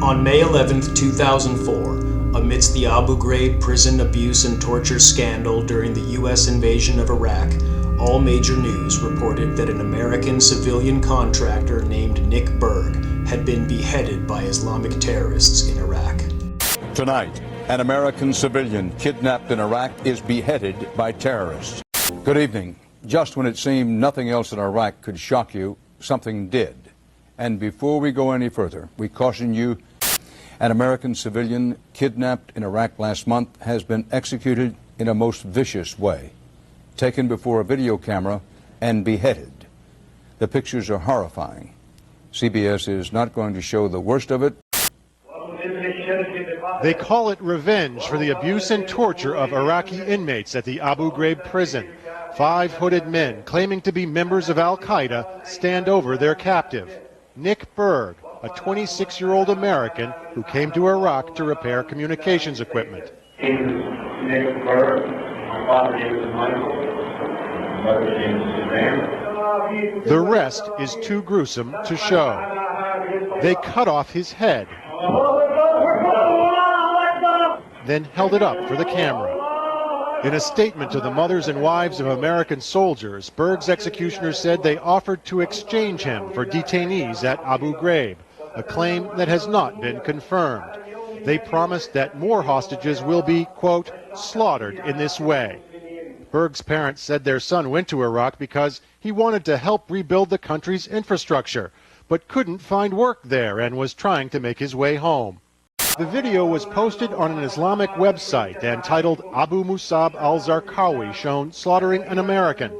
On May 11, 2004, amidst the Abu Ghraib prison abuse and torture scandal during the U.S. invasion of Iraq, all major news reported that an American civilian contractor named Nick Berg had been beheaded by Islamic terrorists in Iraq. Tonight, an American civilian kidnapped in Iraq is beheaded by terrorists. Good evening. Just when it seemed nothing else in Iraq could shock you, something did. And before we go any further, we caution you, an American civilian kidnapped in Iraq last month has been executed in a most vicious way, taken before a video camera and beheaded. The pictures are horrifying. CBS is not going to show the worst of it. They call it revenge for the abuse and torture of Iraqi inmates at the Abu Ghraib prison. 5 hooded men claiming to be members of Al-Qaeda stand over their captive, Nick Berg, a 26-year-old American who came to Iraq to repair communications equipment. Nick Berg. My father name is Michael. My mother's name is Suzanne. The rest is too gruesome to show. They cut off his head, then held it up for the camera. In a statement to the mothers and wives of American soldiers, Berg's executioners said they offered to exchange him for detainees at Abu Ghraib, a claim that has not been confirmed. They promised that more hostages will be, quote, slaughtered in this way. Berg's parents said their son went to Iraq because he wanted to help rebuild the country's infrastructure, but couldn't find work there and was trying to make his way home. The video was posted on an Islamic website and titled Abu Musab al-Zarqawi shown slaughtering an American.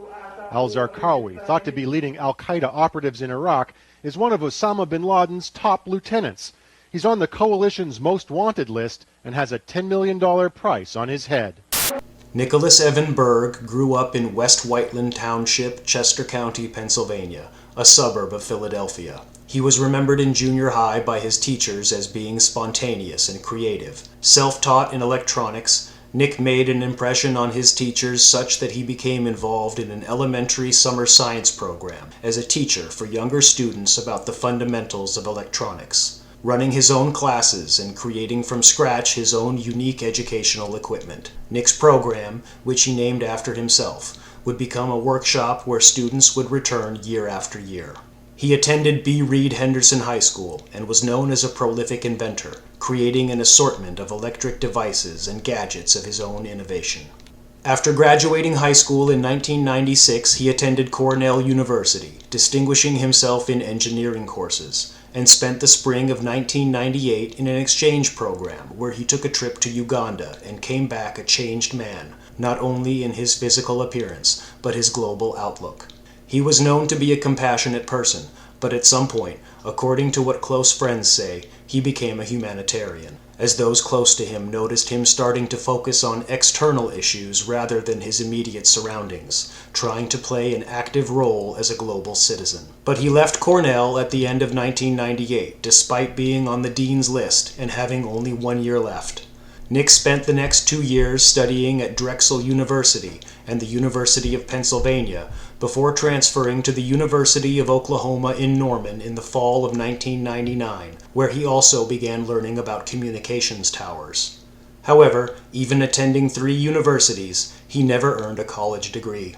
Al-Zarqawi, thought to be leading al-Qaeda operatives in Iraq, is one of Osama bin Laden's top lieutenants. He's on the coalition's most wanted list and has a $10 million price on his head. Nicholas Evan Berg grew up in West Whiteland Township, Chester County, Pennsylvania, a suburb of Philadelphia. He was remembered in junior high by his teachers as being spontaneous and creative. Self-taught in electronics, Nick made an impression on his teachers such that he became involved in an elementary summer science program as a teacher for younger students about the fundamentals of electronics, running his own classes and creating from scratch his own unique educational equipment. Nick's program, which he named after himself, would become a workshop where students would return year after year. He attended B. Reed Henderson High School and was known as a prolific inventor, creating an assortment of electric devices and gadgets of his own innovation. After graduating high school in 1996, he attended Cornell University, distinguishing himself in engineering courses, and spent the spring of 1998 in an exchange program where he took a trip to Uganda and came back a changed man, not only in his physical appearance, but his global outlook. He was known to be a compassionate person, but at some point, according to what close friends say, he became a humanitarian, as those close to him noticed him starting to focus on external issues rather than his immediate surroundings, trying to play an active role as a global citizen. But he left Cornell at the end of 1998, despite being on the dean's list and having only 1 year left. Nick spent the next 2 years studying at Drexel University and the University of Pennsylvania before transferring to the University of Oklahoma in Norman in the fall of 1999, where he also began learning about communications towers. However, even attending 3 universities, he never earned a college degree.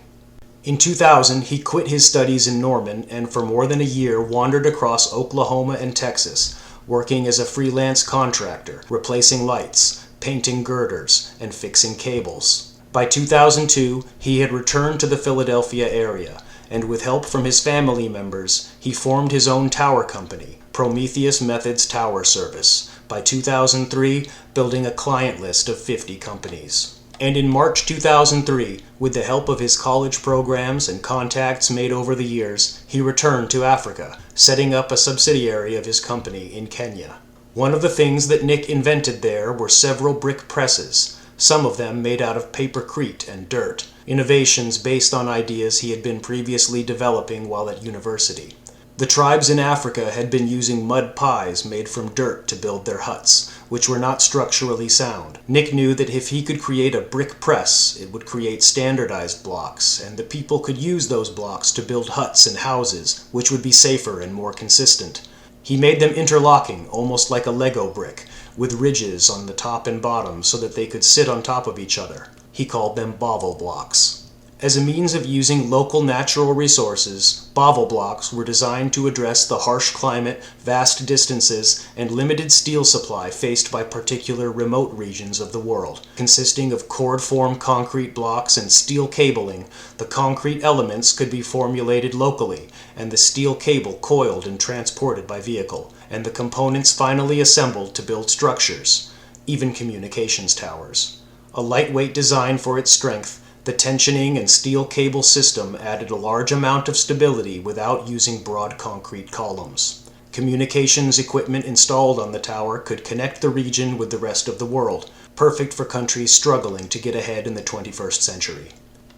In 2000, he quit his studies in Norman and for more than a year wandered across Oklahoma and Texas, working as a freelance contractor, replacing lights, painting girders, and fixing cables. By 2002, he had returned to the Philadelphia area, and with help from his family members, he formed his own tower company, Prometheus Methods Tower Service, by 2003 building a client list of 50 companies. And in March 2003, with the help of his college programs and contacts made over the years, he returned to Africa, setting up a subsidiary of his company in Kenya. One of the things that Nick invented there were several brick presses, some of them made out of papercrete and dirt, innovations based on ideas he had been previously developing while at university. The tribes in Africa had been using mud pies made from dirt to build their huts, which were not structurally sound. Nick knew that if he could create a brick press, it would create standardized blocks, and the people could use those blocks to build huts and houses, which would be safer and more consistent. He made them interlocking, almost like a Lego brick, with ridges on the top and bottom so that they could sit on top of each other. He called them Bovl Blocks. As a means of using local natural resources, Bovl Blocks were designed to address the harsh climate, vast distances, and limited steel supply faced by particular remote regions of the world. Consisting of cord-form concrete blocks and steel cabling, the concrete elements could be formulated locally, and the steel cable coiled and transported by vehicle, and the components finally assembled to build structures, even communications towers. A lightweight design for its strength, the tensioning and steel cable system added a large amount of stability without using broad concrete columns. Communications equipment installed on the tower could connect the region with the rest of the world, perfect for countries struggling to get ahead in the 21st century.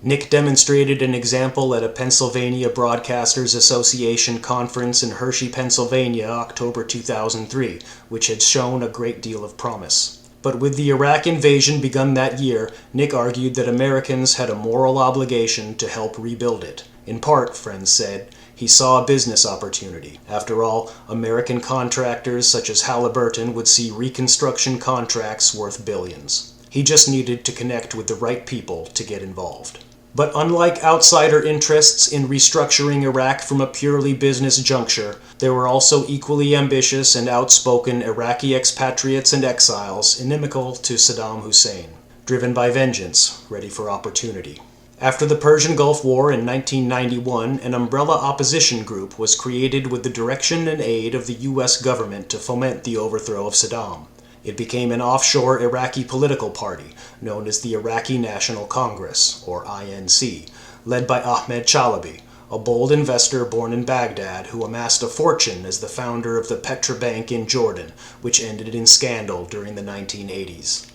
Nick demonstrated an example at a Pennsylvania Broadcasters Association conference in Hershey, Pennsylvania, October 2003, which had shown a great deal of promise. But with the Iraq invasion begun that year, Nick argued that Americans had a moral obligation to help rebuild it. In part, friends said, he saw a business opportunity. After all, American contractors such as Halliburton would see reconstruction contracts worth billions. He just needed to connect with the right people to get involved. But unlike outsider interests in restructuring Iraq from a purely business juncture, there were also equally ambitious and outspoken Iraqi expatriates and exiles inimical to Saddam Hussein, driven by vengeance, ready for opportunity. After the Persian Gulf War in 1991, an umbrella opposition group was created with the direction and aid of the U.S. government to foment the overthrow of Saddam. It became an offshore Iraqi political party, known as the Iraqi National Congress, or INC, led by Ahmed Chalabi, a bold investor born in Baghdad who amassed a fortune as the founder of the Petra Bank in Jordan, which ended in scandal during the 1980s.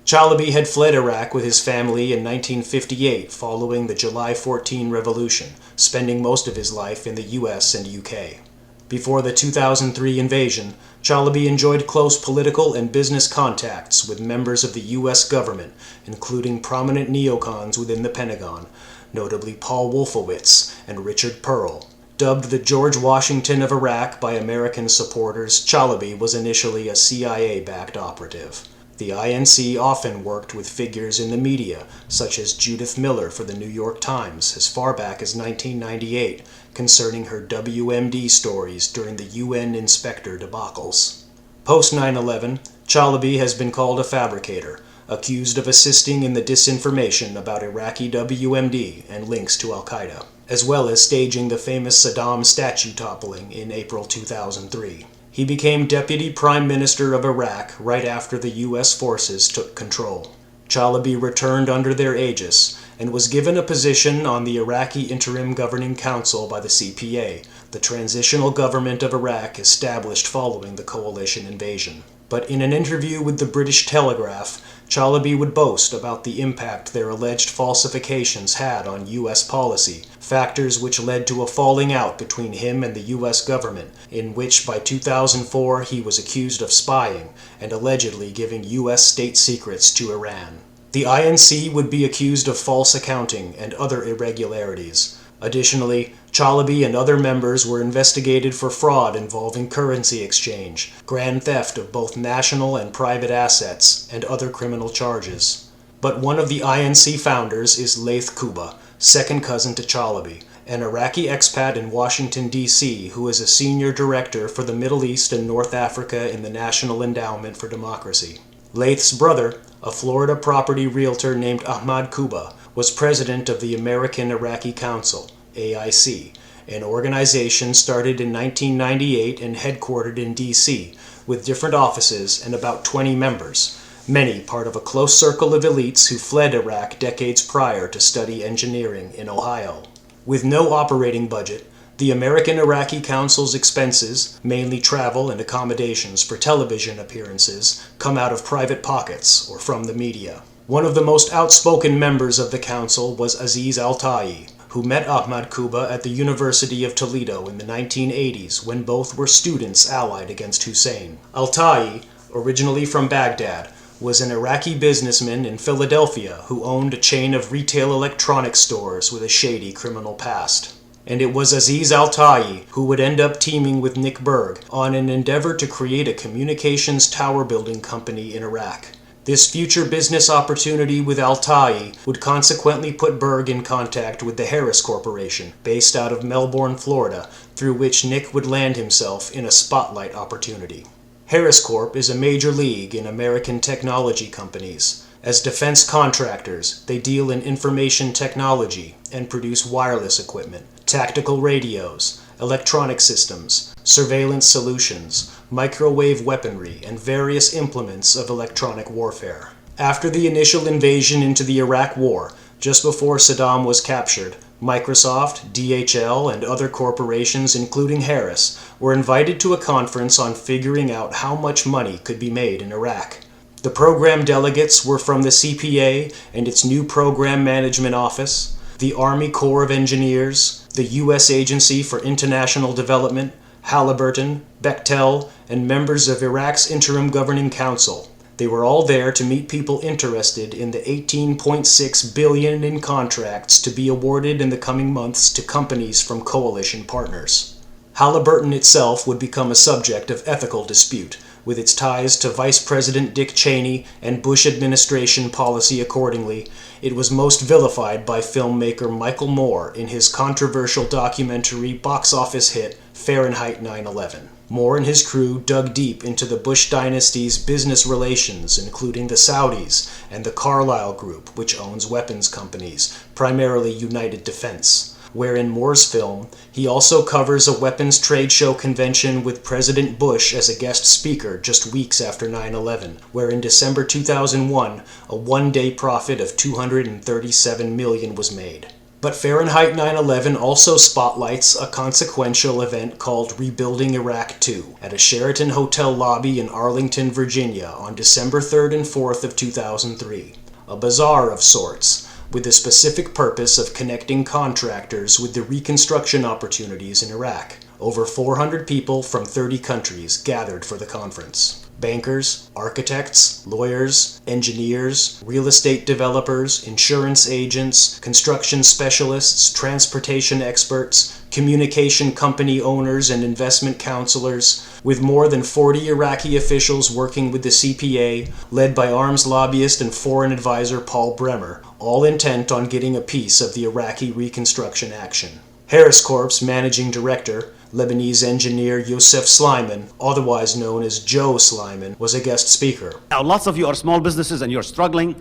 Chalabi had fled Iraq with his family in 1958 following the July 14 revolution, spending most of his life in the US and UK. Before the 2003 invasion, Chalabi enjoyed close political and business contacts with members of the U.S. government, including prominent neocons within the Pentagon, notably Paul Wolfowitz and Richard Pearl. Dubbed the George Washington of Iraq by American supporters, Chalabi was initially a CIA-backed operative. The INC often worked with figures in the media, such as Judith Miller for the New York Times as far back as 1998, concerning her WMD stories during the UN inspector debacles. Post 9/11, Chalabi has been called a fabricator, accused of assisting in the disinformation about Iraqi WMD and links to al-Qaeda, as well as staging the famous Saddam statue toppling in April 2003. He became Deputy Prime Minister of Iraq right after the U.S. forces took control. Chalabi returned under their aegis and was given a position on the Iraqi Interim Governing Council by the CPA, the transitional government of Iraq established following the coalition invasion. But in an interview with the British Telegraph, Chalabi would boast about the impact their alleged falsifications had on U.S. policy, factors which led to a falling out between him and the U.S. government, in which by 2004 he was accused of spying and allegedly giving U.S. state secrets to Iran. The INC would be accused of false accounting and other irregularities. Additionally, Chalabi and other members were investigated for fraud involving currency exchange, grand theft of both national and private assets, and other criminal charges. But one of the INC founders is Laith Kubba, second cousin to Chalabi, an Iraqi expat in Washington, D.C., who is a senior director for the Middle East and North Africa in the National Endowment for Democracy. Laith's brother, a Florida property realtor named Ahmad Kubba, was president of the American Iraqi Council, AIC, an organization started in 1998 and headquartered in D.C., with different offices and about 20 members, many part of a close circle of elites who fled Iraq decades prior to study engineering in Ohio. With no operating budget, the American Iraqi Council's expenses, mainly travel and accommodations for television appearances, come out of private pockets or from the media. One of the most outspoken members of the council was Aziz al-Taee, who met Ahmad Kubba at the University of Toledo in the 1980s when both were students allied against Hussein. Al-Taee, originally from Baghdad, was an Iraqi businessman in Philadelphia who owned a chain of retail electronics stores with a shady criminal past. and it was Aziz al-Taee who would end up teaming with Nick Berg on an endeavor to create a communications tower building company in Iraq. This future business opportunity with al-Taee would consequently put Berg in contact with the Harris Corporation, based out of Melbourne, Florida, through which Nick would land himself in a spotlight opportunity. Harris Corp is a major league in American technology companies. As defense contractors, they deal in information technology and produce wireless equipment, tactical radios, electronic systems, surveillance solutions, microwave weaponry, and various implements of electronic warfare. After the initial invasion into the Iraq War, just before Saddam was captured, Microsoft, DHL, and other corporations, including Harris, were invited to a conference on figuring out how much money could be made in Iraq. The program delegates were from the CPA and its new Program Management Office, the Army Corps of Engineers, the U.S. Agency for International Development, Halliburton, Bechtel, and members of Iraq's Interim Governing Council. They were all there to meet people interested in the $18.6 billion in contracts to be awarded in the coming months to companies from coalition partners. Halliburton itself would become a subject of ethical dispute, with its ties to Vice President Dick Cheney and Bush administration policy accordingly. It was most vilified by filmmaker Michael Moore in his controversial documentary box office hit Fahrenheit 9/11. Moore and his crew dug deep into the Bush dynasty's business relations, including the Saudis and the Carlyle Group, which owns weapons companies, primarily United Defense. Where in Moore's film, he also covers a weapons trade show convention with President Bush as a guest speaker just weeks after 9/11, where in December 2001, a one-day profit of $237 million was made. But Fahrenheit 9/11 also spotlights a consequential event called Rebuilding Iraq 2 at a Sheraton hotel lobby in Arlington, Virginia on December 3rd and 4th of 2003. A bazaar of sorts, with the specific purpose of connecting contractors with the reconstruction opportunities in Iraq. Over 400 people from 30 countries gathered for the conference. Bankers, architects, lawyers, engineers, real estate developers, insurance agents, construction specialists, transportation experts, communication company owners and investment counselors, with more than 40 Iraqi officials working with the CPA, led by arms lobbyist and foreign advisor Paul Bremer, all intent on getting a piece of the Iraqi reconstruction action. Harris Corp's managing director, Lebanese engineer Youssef Slimane, otherwise known as Joe Slimane, was a guest speaker. Now, lots of you are small businesses and you're struggling.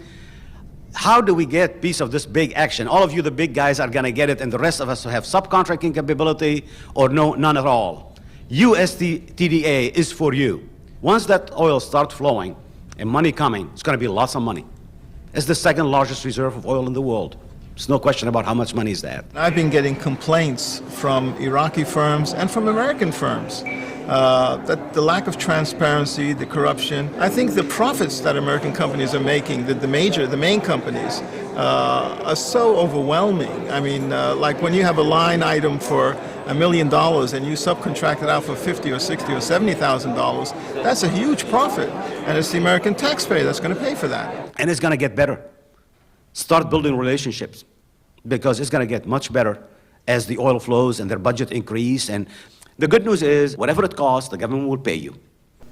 How do we get a piece of this big action? All of you, the big guys, are going to get it, and the rest of us who have subcontracting capability or none at all. USTDA is for you. Once that oil starts flowing and money coming, it's going to be lots of money. It's the second largest reserve of oil in the world. There's no question about how much money is that. I've been getting complaints from Iraqi firms and from American firms that the lack of transparency, the corruption. I think the profits that American companies are making, the main companies, are so overwhelming. I mean, like when you have a line item for $1 million and you subcontract it out for $50,000 or $60,000 or $70,000, that's a huge profit. And it's the American taxpayer that's going to pay for that. And it's going to get better. Start building relationships, because it's going to get much better as the oil flows and their budget increase. And the good news is, whatever it costs, the government will pay you.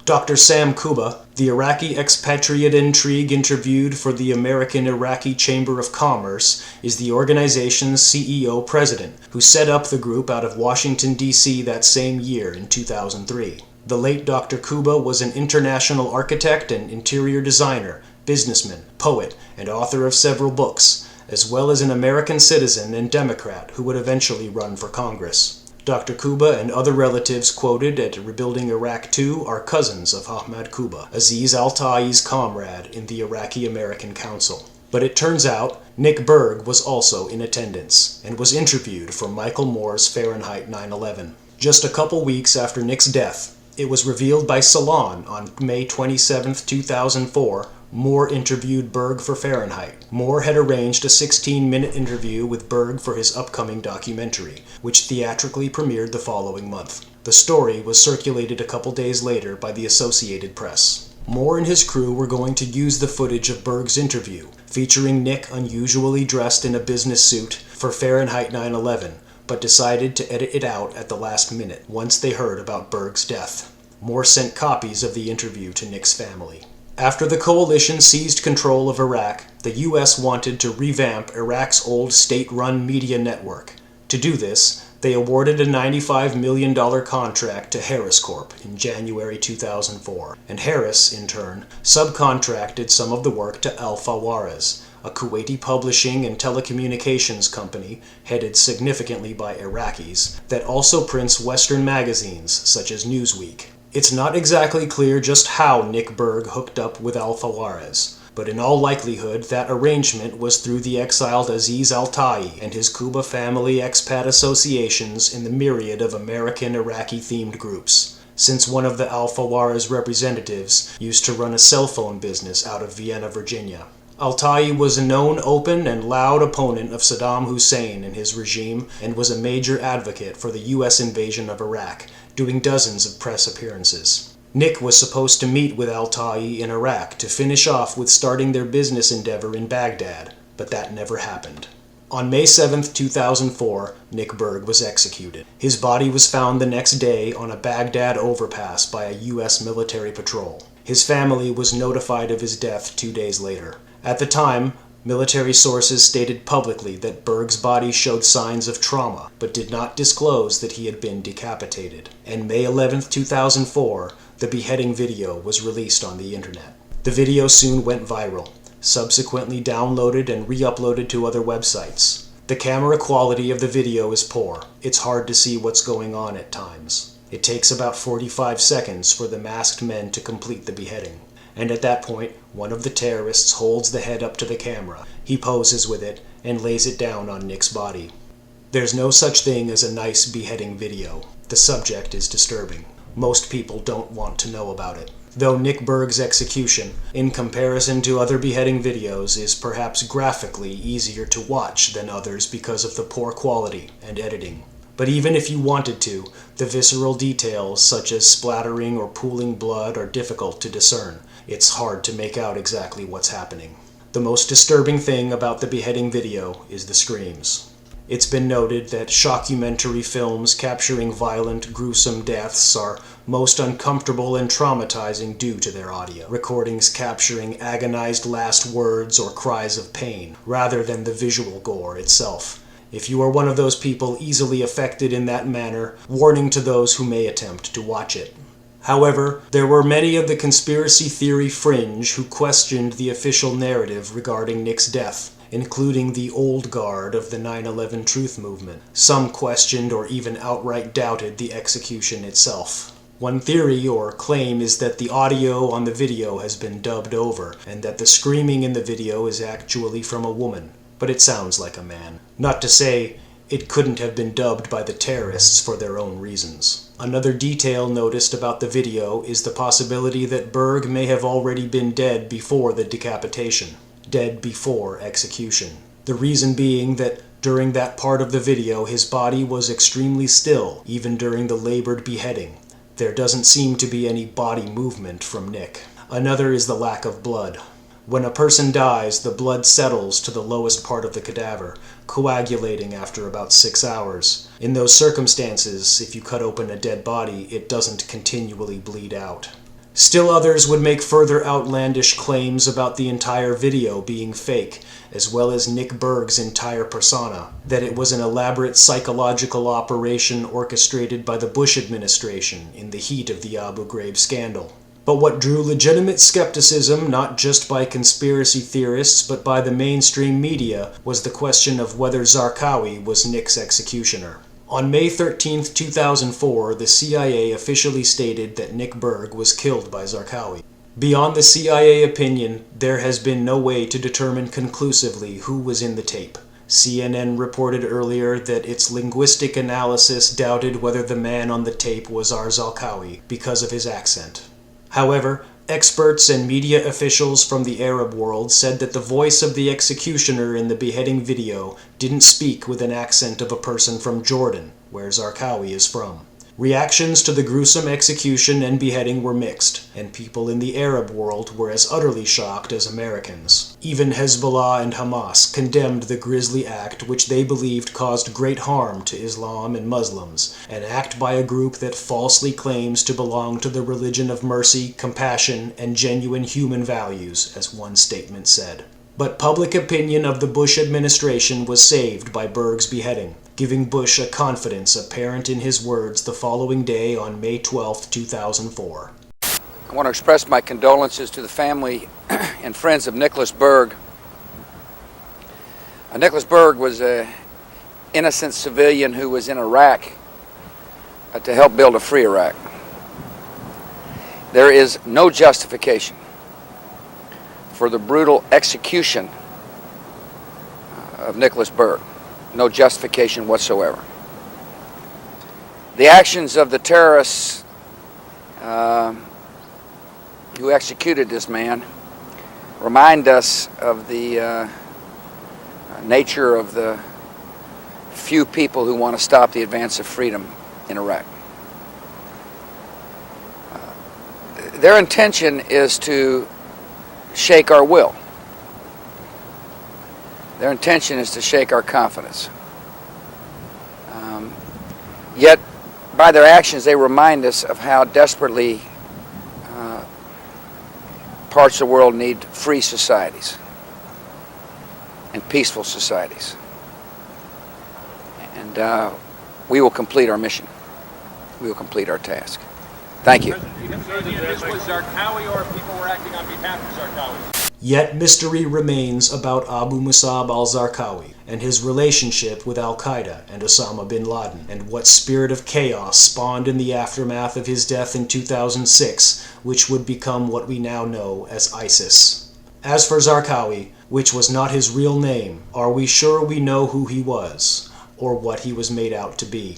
Dr. Sam Kubba, the Iraqi expatriate intrigue interviewed for the American-Iraqi Chamber of Commerce, is the organization's CEO-president, who set up the group out of Washington, D.C. that same year in 2003. The late Dr. Kubba was an international architect and interior designer, businessman, poet, and author of several books, as well as an American citizen and Democrat who would eventually run for Congress. Dr. Kubba and other relatives quoted at Rebuilding Iraq 2 are cousins of Ahmad Kubba, Aziz al-Taee's comrade in the Iraqi-American Council. But it turns out Nick Berg was also in attendance and was interviewed for Michael Moore's Fahrenheit 9/11. Just a couple weeks after Nick's death, it was revealed by Salon on May 27, 2004, Moore interviewed Berg for Fahrenheit. Moore had arranged a 16-minute interview with Berg for his upcoming documentary, which theatrically premiered the following month. The story was circulated a couple days later by the Associated Press. Moore and his crew were going to use the footage of Berg's interview, featuring Nick unusually dressed in a business suit, for Fahrenheit 9/11, but decided to edit it out at the last minute once they heard about Berg's death. Moore sent copies of the interview to Nick's family. After the coalition seized control of Iraq, the U.S. wanted to revamp Iraq's old state-run media network. To do this, they awarded a $95 million contract to Harris Corp in January 2004, and Harris, in turn, subcontracted some of the work to Al-Fawares, a Kuwaiti publishing and telecommunications company headed significantly by Iraqis that also prints Western magazines such as Newsweek. It's not exactly clear just how Nick Berg hooked up with Al-Fawares, but in all likelihood that arrangement was through the exiled Aziz al-Taee and his Kubba family expat associations in the myriad of American-Iraqi-themed groups, since one of the Al-Fawares representatives used to run a cell phone business out of Vienna, Virginia. Al-Taee was a known open and loud opponent of Saddam Hussein and his regime and was a major advocate for the U.S. invasion of Iraq, doing dozens of press appearances. Nick was supposed to meet with al-Taee in Iraq to finish off with starting their business endeavor in Baghdad, but that never happened. On May 7, 2004, Nick Berg was executed. His body was found the next day on a Baghdad overpass by a U.S. military patrol. His family was notified of his death 2 days later. At the time, military sources stated publicly that Berg's body showed signs of trauma, but did not disclose that he had been decapitated. And May 11, 2004, the beheading video was released on the internet. The video soon went viral, subsequently downloaded and re-uploaded to other websites. The camera quality of the video is poor. It's hard to see what's going on at times. It takes about 45 seconds for the masked men to complete the beheading. And at that point, one of the terrorists holds the head up to the camera. He poses with it and lays it down on Nick's body. There's no such thing as a nice beheading video. The subject is disturbing. Most people don't want to know about it. Though Nick Berg's execution, in comparison to other beheading videos, is perhaps graphically easier to watch than others because of the poor quality and editing. But even if you wanted to, the visceral details such as splattering or pooling blood are difficult to discern. It's hard to make out exactly what's happening. The most disturbing thing about the beheading video is the screams. It's been noted that shockumentary films capturing violent, gruesome deaths are most uncomfortable and traumatizing due to their audio. Recordings capturing agonized last words or cries of pain, rather than the visual gore itself. If you are one of those people easily affected in that manner, warning to those who may attempt to watch it. However, there were many of the conspiracy theory fringe who questioned the official narrative regarding Nick's death, including the old guard of the 9/11 Truth Movement. Some questioned or even outright doubted the execution itself. One theory or claim is that the audio on the video has been dubbed over, and that the screaming in the video is actually from a woman, but it sounds like a man. Not to say it couldn't have been dubbed by the terrorists for their own reasons. Another detail noticed about the video is the possibility that Berg may have already been dead before the decapitation. Dead before execution. The reason being that during that part of the video his body was extremely still, even during the labored beheading. There doesn't seem to be any body movement from Nick. Another is the lack of blood. When a person dies, the blood settles to the lowest part of the cadaver, coagulating after about 6 hours. In those circumstances, if you cut open a dead body, it doesn't continually bleed out. Still others would make further outlandish claims about the entire video being fake, as well as Nick Berg's entire persona, that it was an elaborate psychological operation orchestrated by the Bush administration in the heat of the Abu Ghraib scandal. But what drew legitimate skepticism, not just by conspiracy theorists, but by the mainstream media, was the question of whether Zarqawi was Nick's executioner. On May 13, 2004, the CIA officially stated that Nick Berg was killed by Zarqawi. Beyond the CIA opinion, there has been no way to determine conclusively who was in the tape. CNN reported earlier that its linguistic analysis doubted whether the man on the tape was Zarqawi because of his accent. However, experts and media officials from the Arab world said that the voice of the executioner in the beheading video didn't speak with an accent of a person from Jordan, where Zarqawi is from. Reactions to the gruesome execution and beheading were mixed, and people in the Arab world were as utterly shocked as Americans. Even Hezbollah and Hamas condemned the grisly act, which they believed caused great harm to Islam and Muslims, an act by a group that falsely claims to belong to the religion of mercy, compassion, and genuine human values, as one statement said. But public opinion of the Bush administration was saved by Berg's beheading, giving Bush a confidence apparent in his words the following day on May 12, 2004. I want to express my condolences to the family and friends of Nicholas Berg. Nicholas Berg was an innocent civilian who was in Iraq to help build a free Iraq. There is no justification for the brutal execution of Nicholas Berg. No justification whatsoever. The actions of the terrorists who executed this man remind us of the nature of the few people who want to stop the advance of freedom in Iraq. Their intention is to shake our will. Their intention is to shake our confidence. Yet, by their actions, they remind us of how desperately parts of the world need free societies and peaceful societies. And we will complete our mission. We will complete our task. Thank you. This was Zarqawi, or people were acting on behalf of Zarqawi? Yet mystery remains about Abu Musab al-Zarqawi and his relationship with al-Qaeda and Osama bin Laden, and what spirit of chaos spawned in the aftermath of his death in 2006, which would become what we now know as ISIS. As for Zarqawi, which was not his real name, are we sure we know who he was, or what he was made out to be?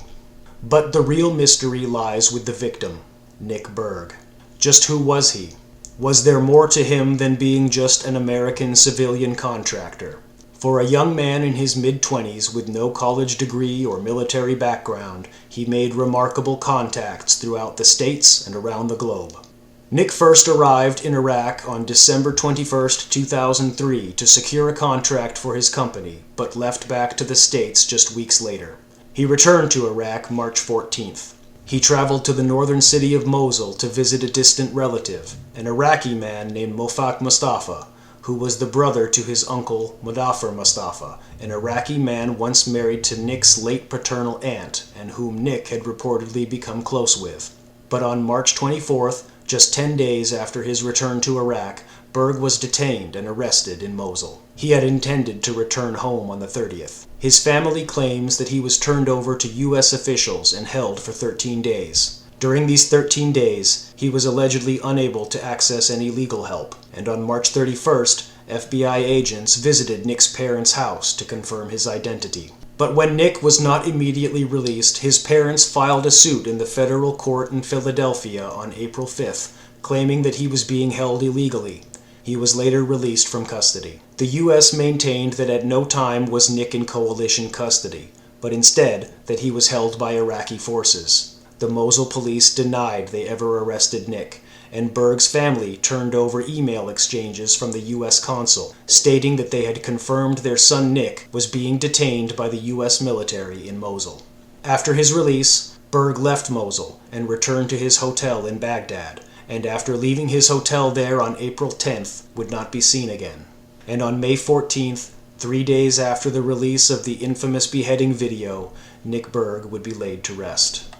But the real mystery lies with the victim, Nick Berg. Just who was he? Was there more to him than being just an American civilian contractor? For a young man in his mid-20s with no college degree or military background, he made remarkable contacts throughout the States and around the globe. Nick first arrived in Iraq on December 21, 2003 to secure a contract for his company, but left back to the States just weeks later. He returned to Iraq March 14th. He traveled to the northern city of Mosul to visit a distant relative, an Iraqi man named Mofak Mustafa, who was the brother to his uncle Mudaffar Mustafa, an Iraqi man once married to Nick's late paternal aunt, and whom Nick had reportedly become close with. But on March 24th, just 10 days after his return to Iraq, Berg was detained and arrested in Mosul. He had intended to return home on the 30th. His family claims that he was turned over to U.S. officials and held for 13 days. During these 13 days, he was allegedly unable to access any legal help, and on March 31st, FBI agents visited Nick's parents' house to confirm his identity. But when Nick was not immediately released, his parents filed a suit in the federal court in Philadelphia on April 5th, claiming that he was being held illegally. He was later released from custody. The U.S. maintained that at no time was Nick in coalition custody, but instead that he was held by Iraqi forces. The Mosul police denied they ever arrested Nick, and Berg's family turned over email exchanges from the U.S. consul, stating that they had confirmed their son Nick was being detained by the U.S. military in Mosul. After his release, Berg left Mosul and returned to his hotel in Baghdad, and after leaving his hotel there on April 10th, would not be seen again. And on May 14th, 3 days after the release of the infamous beheading video, Nick Berg would be laid to rest.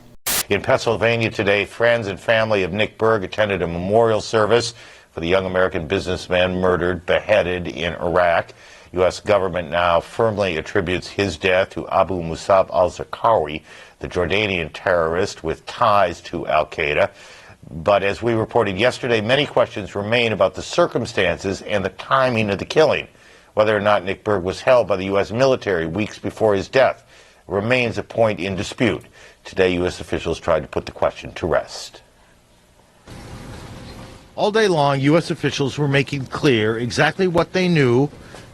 In Pennsylvania today, friends and family of Nick Berg attended a memorial service for the young American businessman murdered, beheaded in Iraq. U.S. government now firmly attributes his death to Abu Musab al-Zarqawi, the Jordanian terrorist with ties to al-Qaeda. But as we reported yesterday, many questions remain about the circumstances and the timing of the killing. Whether or not Nick Berg was held by the U.S. military weeks before his death remains a point in dispute. Today, U.S. officials tried to put the question to rest. All day long, U.S. officials were making clear exactly what they knew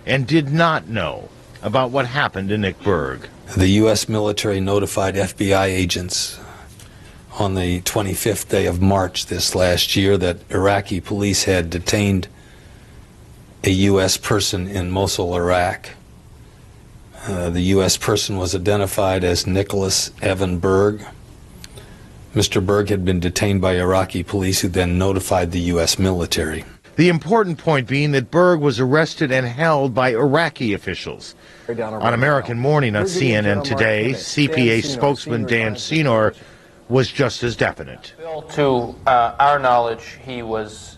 and did not know about what happened to Nick Berg. The U.S. military notified FBI agents on the 25th day of March this last year that Iraqi police had detained a U.S. person in Mosul, Iraq. The U.S. person was identified as Nicholas Evan Berg. Mr. Berg had been detained by Iraqi police, who then notified the U.S. military. The important point being that Berg was arrested and held by Iraqi officials. On American Morning on CNN today, CPA spokesman Dan Senor was just as definite. To our knowledge, he was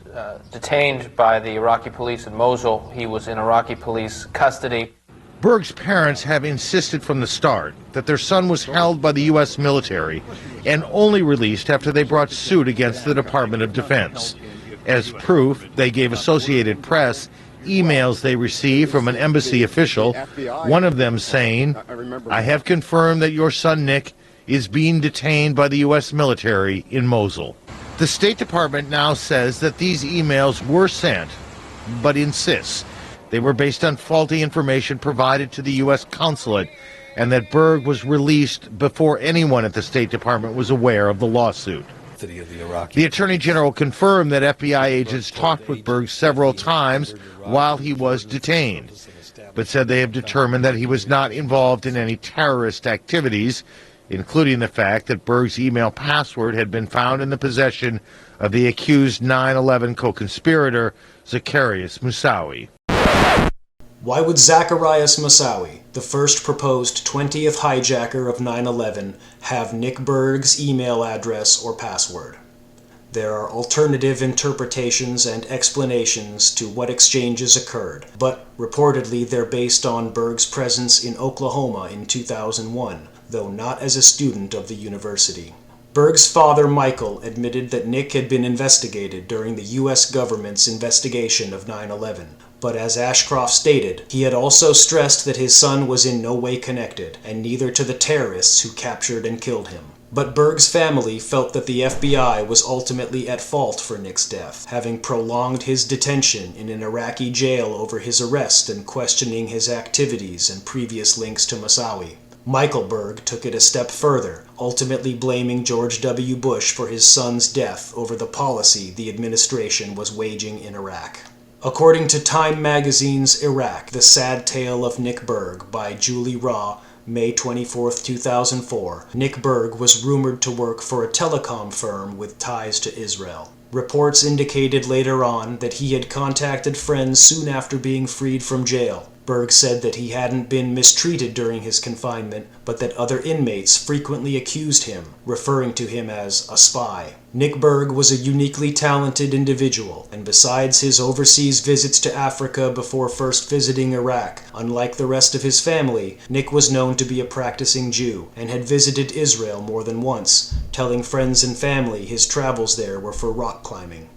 detained by the Iraqi police in Mosul. He was in Iraqi police custody. Berg's parents have insisted from the start that their son was held by the U.S. military and only released after they brought suit against the Department of Defense. As proof, they gave Associated Press emails they received from an embassy official, one of them saying, "I have confirmed that your son Nick is being detained by the U.S. military in Mosul." The State Department now says that these emails were sent, but insists they were based on faulty information provided to the U.S. consulate, and that Berg was released before anyone at the State Department was aware of the lawsuit. The Attorney General confirmed that FBI agents talked with Berg several times while he was detained, but said they have determined that he was not involved in any terrorist activities, including the fact that Berg's email password had been found in the possession of the accused 9/11 co-conspirator, Zacarias Moussaoui. Why would Zacarias Moussaoui, the first proposed 20th hijacker of 9/11, have Nick Berg's email address or password? There are alternative interpretations and explanations to what exchanges occurred, but reportedly they're based on Berg's presence in Oklahoma in 2001, though not as a student of the university. Berg's father, Michael, admitted that Nick had been investigated during the U.S. government's investigation of 9/11. But as Ashcroft stated, he had also stressed that his son was in no way connected, and neither to the terrorists who captured and killed him. But Berg's family felt that the FBI was ultimately at fault for Nick's death, having prolonged his detention in an Iraqi jail over his arrest and questioning his activities and previous links to Moussaoui. Michael Berg took it a step further, ultimately blaming George W. Bush for his son's death over the policy the administration was waging in Iraq. According to Time magazine's Iraq, The Sad Tale of Nick Berg by Julie Raw, May 24, 2004, Nick Berg was rumored to work for a telecom firm with ties to Israel. Reports indicated later on that he had contacted friends soon after being freed from jail. Berg said that he hadn't been mistreated during his confinement, but that other inmates frequently accused him, referring to him as a spy. Nick Berg was a uniquely talented individual, and besides his overseas visits to Africa before first visiting Iraq, unlike the rest of his family, Nick was known to be a practicing Jew, and had visited Israel more than once, telling friends and family his travels there were for rock climbing.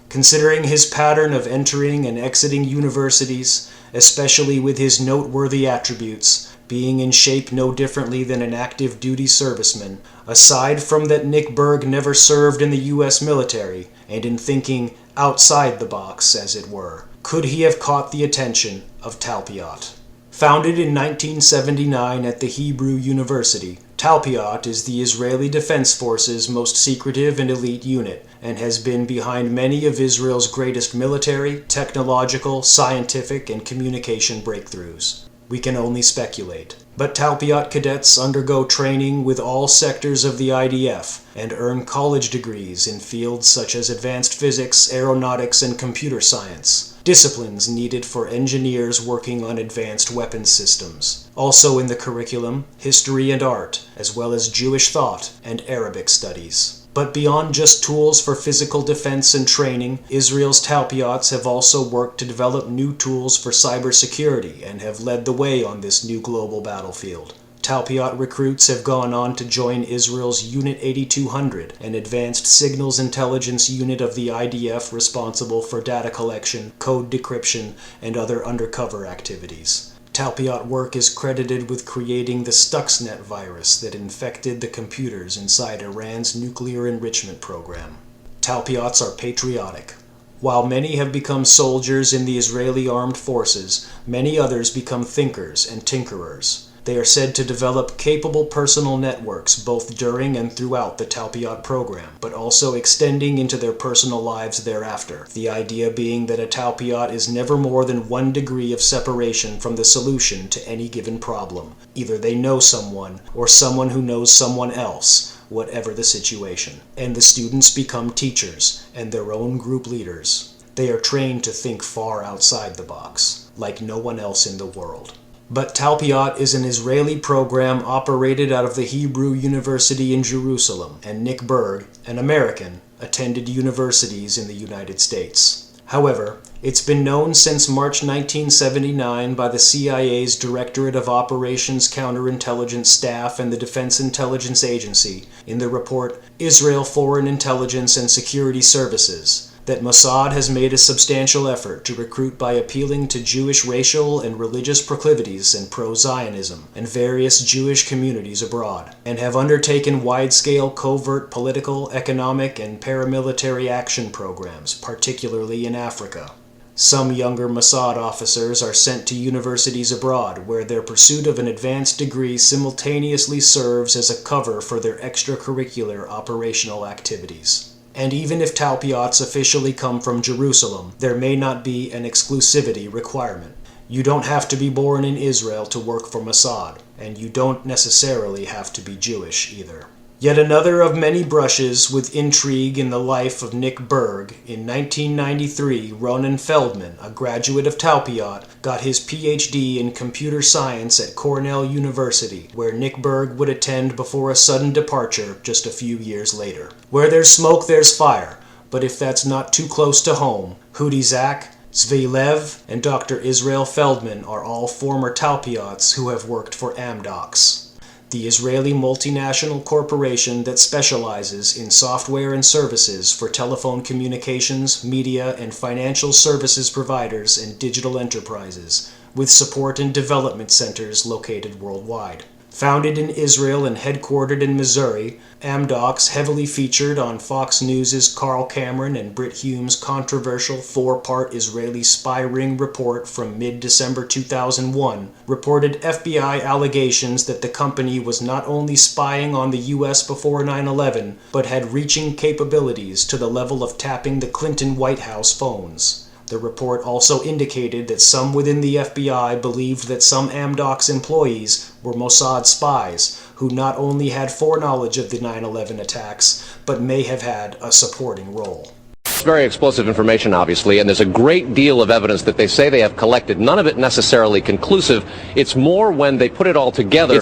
Considering his pattern of entering and exiting universities, especially with his noteworthy attributes, being in shape no differently than an active duty serviceman, aside from that Nick Berg never served in the U.S. military, and in thinking outside the box, as it were, could he have caught the attention of Talpiot? Founded in 1979 at the Hebrew University, Talpiot is the Israeli Defense Force's most secretive and elite unit, and has been behind many of Israel's greatest military, technological, scientific, and communication breakthroughs. We can only speculate. But Talpiot cadets undergo training with all sectors of the IDF and earn college degrees in fields such as advanced physics, aeronautics, and computer science, disciplines needed for engineers working on advanced weapons systems. Also in the curriculum, history and art, as well as Jewish thought and Arabic studies. But beyond just tools for physical defense and training, Israel's Talpiots have also worked to develop new tools for cybersecurity and have led the way on this new global battlefield. Talpiot recruits have gone on to join Israel's Unit 8200, an advanced signals intelligence unit of the IDF responsible for data collection, code decryption, and other undercover activities. Talpiot work is credited with creating the Stuxnet virus that infected the computers inside Iran's nuclear enrichment program. Talpiots are patriotic. While many have become soldiers in the Israeli armed forces, many others become thinkers and tinkerers. They are said to develop capable personal networks both during and throughout the Talpiot program, but also extending into their personal lives thereafter. The idea being that a Talpiot is never more than 1 degree of separation from the solution to any given problem. Either they know someone, or someone who knows someone else, whatever the situation. And the students become teachers, and their own group leaders. They are trained to think far outside the box, like no one else in the world. But Talpiot is an Israeli program operated out of the Hebrew University in Jerusalem, and Nick Berg, an American, attended universities in the United States. However, it's been known since March 1979 by the CIA's Directorate of Operations Counterintelligence Staff and the Defense Intelligence Agency in the report Israel Foreign Intelligence and Security Services that Mossad has made a substantial effort to recruit by appealing to Jewish racial and religious proclivities and pro-Zionism and various Jewish communities abroad, and have undertaken wide-scale covert political, economic, and paramilitary action programs, particularly in Africa. Some younger Mossad officers are sent to universities abroad, where their pursuit of an advanced degree simultaneously serves as a cover for their extracurricular operational activities. And even if Talpiots officially come from Jerusalem, there may not be an exclusivity requirement. You don't have to be born in Israel to work for Mossad, and you don't necessarily have to be Jewish either. Yet another of many brushes with intrigue in the life of Nick Berg. In 1993, Ronan Feldman, a graduate of Talpiot, got his PhD in computer science at Cornell University, where Nick Berg would attend before a sudden departure just a few years later. Where there's smoke, there's fire. But if that's not too close to home, Hudi Zak, Zvi Lev, and Dr. Israel Feldman are all former Talpiots who have worked for AMDOCS, the Israeli multinational corporation that specializes in software and services for telephone communications, media, and financial services providers and digital enterprises, with support and development centers located worldwide. Founded in Israel and headquartered in Missouri, AMDOCS heavily featured on Fox News' Carl Cameron and Brit Hume's controversial 4-part Israeli spy ring report from mid-December 2001 reported FBI allegations that the company was not only spying on the U.S. before 9/11, but had reaching capabilities to the level of tapping the Clinton White House phones. The report also indicated that some within the FBI believed that some AMDOCS employees were Mossad spies who not only had foreknowledge of the 9/11 attacks, but may have had a supporting role. It's very explosive information, obviously, and there's a great deal of evidence that they say they have collected. None of it necessarily conclusive. It's more when they put it all together.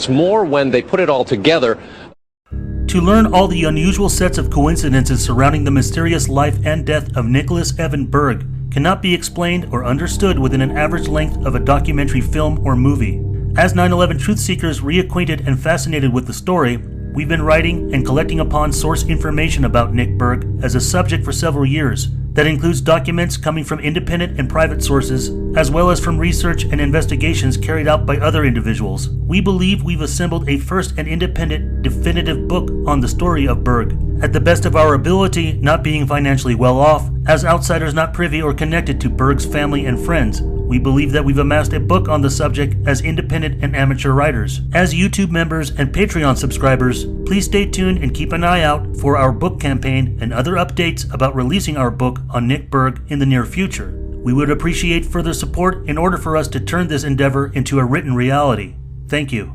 To learn all the unusual sets of coincidences surrounding the mysterious life and death of Nicholas Evan Berg cannot be explained or understood within an average length of a documentary film or movie. As 9/11 truth seekers reacquainted and fascinated with the story, we've been writing and collecting upon source information about Nick Berg as a subject for several years. That includes documents coming from independent and private sources, as well as from research and investigations carried out by other individuals. We believe we've assembled a first and independent, definitive book on the story of Berg, at the best of our ability, not being financially well off, as outsiders not privy or connected to Berg's family and friends. We believe that we've amassed a book on the subject as independent and amateur writers. As YouTube members and Patreon subscribers, please stay tuned and keep an eye out for our book campaign and other updates about releasing our book on Nick Berg in the near future. We would appreciate further support in order for us to turn this endeavor into a written reality. Thank you.